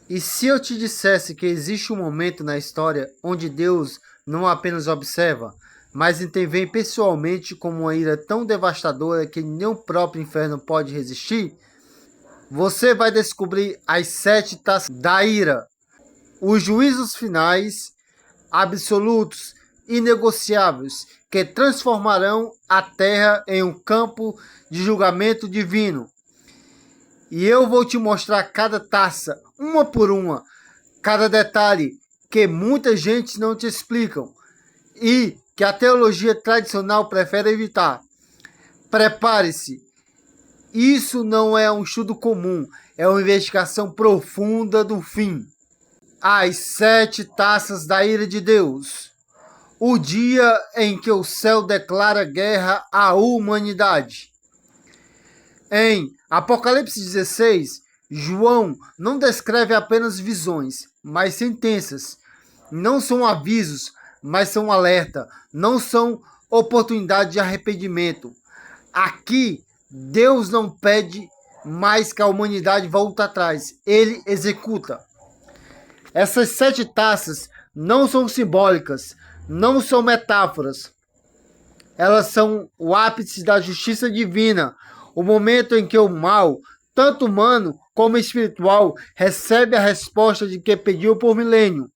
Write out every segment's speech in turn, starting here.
E se eu te dissesse que existe um momento na história onde Deus não apenas observa, mas intervém pessoalmente com uma ira tão devastadora que nem o próprio inferno pode resistir? Você vai descobrir as 7 taças da ira, os juízos finais, absolutos, inegociáveis, que transformarão a terra em um campo de julgamento divino. E eu vou te mostrar cada taça, uma por uma, cada detalhe que muita gente não te explicam e que a teologia tradicional prefere evitar. Prepare-se. Isso não é um estudo comum, é uma investigação profunda do fim. As 7 taças da ira de Deus. O dia em que o céu declara guerra à humanidade. Em Apocalipse 16, João não descreve apenas visões, mas sentenças. Não são avisos, mas são alerta. Não são oportunidade de arrependimento. Aqui, Deus não pede mais que a humanidade volte atrás. Ele executa. Essas 7 taças não são simbólicas, não são metáforas. Elas são o ápice da justiça divina, o momento em que o mal, tanto humano como espiritual, recebe a resposta de que pediu por milênio.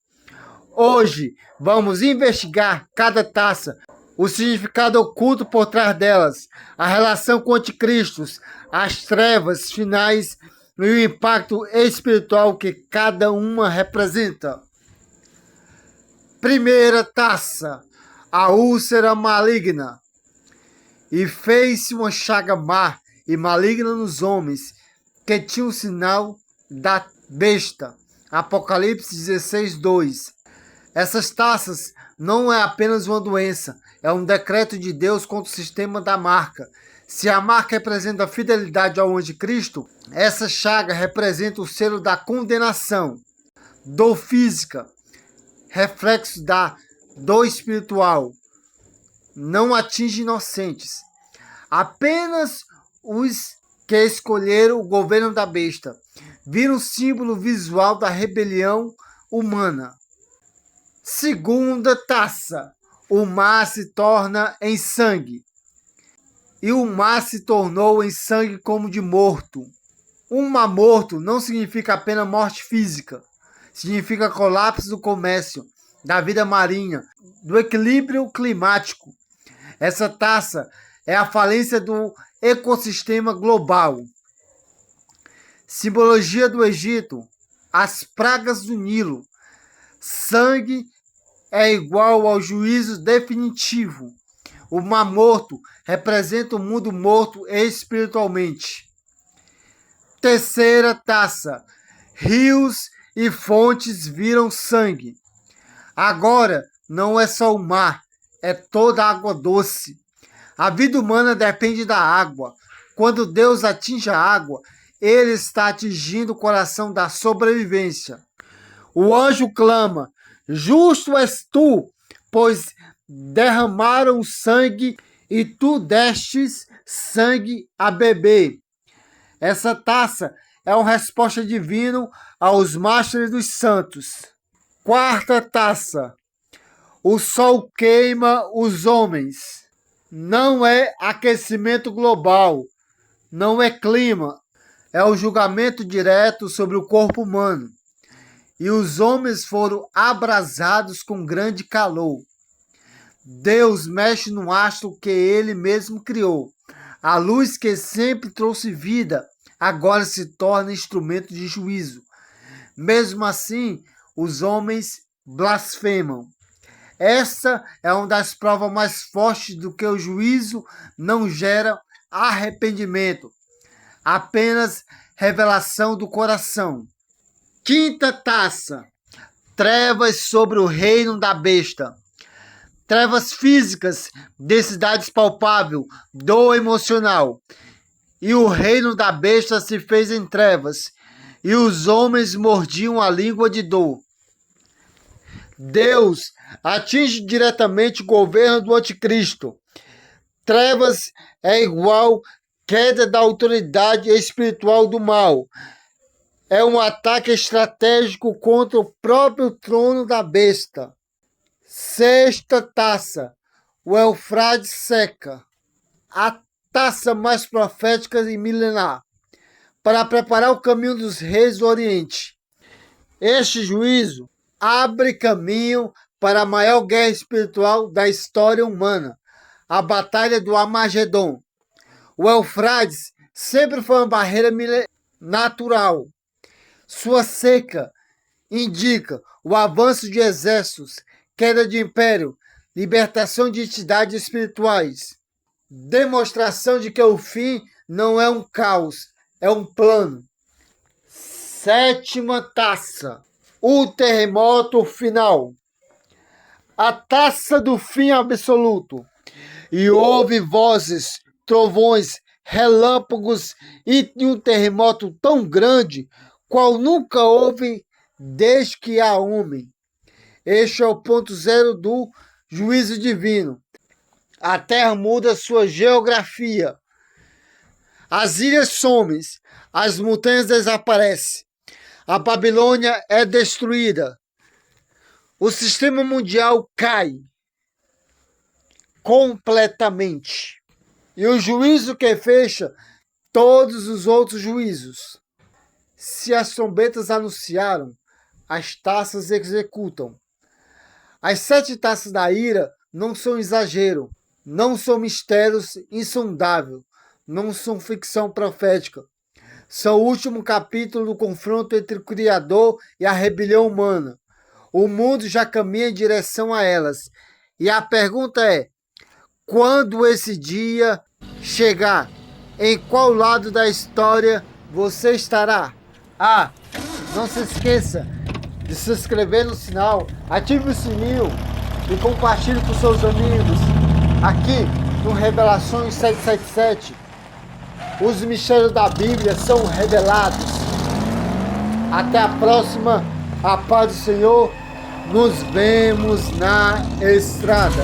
Hoje, vamos investigar cada taça, o significado oculto por trás delas, a relação com anticristos, as trevas finais e o impacto espiritual que cada uma representa. Primeira taça, a úlcera maligna. E fez-se uma chaga má e maligna nos homens, que tinham o sinal da besta. Apocalipse 16, 2. Essas taças não é apenas uma doença, é um decreto de Deus contra o sistema da marca. Se a marca representa a fidelidade ao anticristo, essa chaga representa o selo da condenação, dor física, reflexo da dor espiritual. Não atinge inocentes, apenas os que escolheram o governo da besta. Viram um símbolo visual da rebelião humana. Segunda taça, o mar se torna em sangue. E o mar se tornou em sangue como de morto. Um mar morto não significa apenas morte física. Significa colapso do comércio, da vida marinha, do equilíbrio climático. Essa taça é a falência do ecossistema global. Simbologia do Egito, as pragas do Nilo. Sangue é igual ao juízo definitivo. O mar morto representa o mundo morto espiritualmente. Terceira taça, rios e fontes viram sangue. Agora não é só o mar, é toda a água doce. A vida humana depende da água. Quando Deus atinge a água, Ele está atingindo o coração da sobrevivência. O anjo clama: justo és tu, pois derramaram sangue e tu destes sangue a beber. Essa taça é uma resposta divina aos mártires dos santos. Quarta taça, o sol queima os homens. Não é aquecimento global, não é clima, é o julgamento direto sobre o corpo humano. E os homens foram abrasados com grande calor. Deus mexe no astro que Ele mesmo criou. A luz que sempre trouxe vida, agora se torna instrumento de juízo. Mesmo assim, os homens blasfemam. Essa é uma das provas mais fortes do que o juízo não gera arrependimento, apenas revelação do coração. Quinta taça, trevas sobre o reino da besta. Trevas físicas, densidades palpável, dor emocional. E o reino da besta se fez em trevas, e os homens mordiam a língua de dor. Deus atinge diretamente o governo do anticristo. Trevas é igual queda da autoridade espiritual do mal. É um ataque estratégico contra o próprio trono da besta. Sexta taça, o Eufrades seca, a taça mais profética e milenar, para preparar o caminho dos reis do Oriente. Este juízo abre caminho para a maior guerra espiritual da história humana, a Batalha do Armagedon. O Eufrades sempre foi uma barreira natural. Sua seca indica o avanço de exércitos, queda de império, libertação de entidades espirituais. Demonstração de que o fim não é um caos, é um plano. Sétima taça, o terremoto final. A taça do fim absoluto. E houve vozes, trovões, relâmpagos e um terremoto tão grande, qual nunca houve desde que há homem. Este é o ponto zero do juízo divino. A terra muda sua geografia. As ilhas somem, as montanhas desaparecem. A Babilônia é destruída. O sistema mundial cai completamente. E o juízo que fecha todos os outros juízos. Se as trombetas anunciaram, as taças executam. As 7 taças da ira não são exagero, não são mistérios insondáveis, não são ficção profética. São o último capítulo do confronto entre o Criador e a rebelião humana. O mundo já caminha em direção a elas. E a pergunta é, quando esse dia chegar, em qual lado da história você estará? Não se esqueça de se inscrever no sinal, ative o sininho e compartilhe com seus amigos. Aqui no Revelações 777, os mistérios da Bíblia são revelados. Até a próxima, a paz do Senhor, nos vemos na estrada.